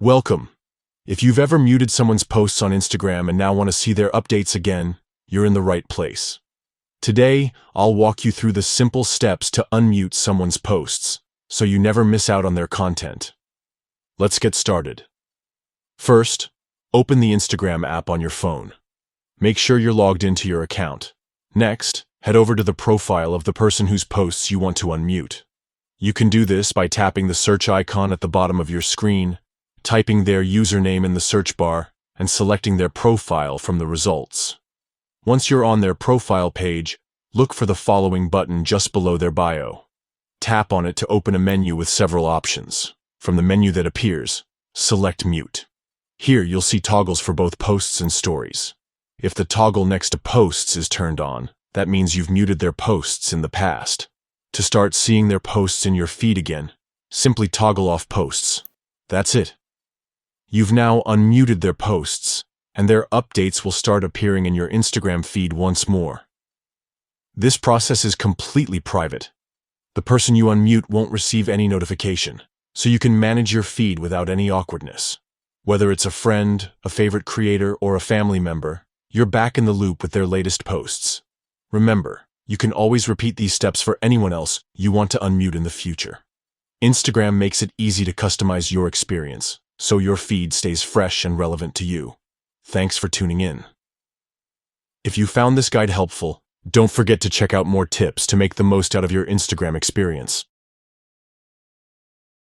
Welcome. If you've ever muted someone's posts on Instagram and now want to see their updates again, you're in the right place. Today, I'll walk you through the simple steps to unmute someone's posts, so you never miss out on their content. Let's get started. First, open the Instagram app on your phone. Make sure you're logged into your account. Next, head over to the profile of the person whose posts you want to unmute. You can do this by tapping the search icon at the bottom of your screen, typing their username in the search bar, and selecting their profile from the results. Once you're on their profile page, look for the following button just below their bio. Tap on it to open a menu with several options. From the menu that appears, select Mute. Here you'll see toggles for both posts and stories. If the toggle next to Posts is turned on, that means you've muted their posts in the past. To start seeing their posts in your feed again, simply toggle off Posts. That's it. You've now unmuted their posts, and their updates will start appearing in your Instagram feed once more. This process is completely private. The person you unmute won't receive any notification, so you can manage your feed without any awkwardness. Whether it's a friend, a favorite creator, or a family member, you're back in the loop with their latest posts. Remember, you can always repeat these steps for anyone else you want to unmute in the future. Instagram makes it easy to customize your experience, so your feed stays fresh and relevant to you. Thanks for tuning in. If you found this guide helpful, don't forget to check out more tips to make the most out of your Instagram experience.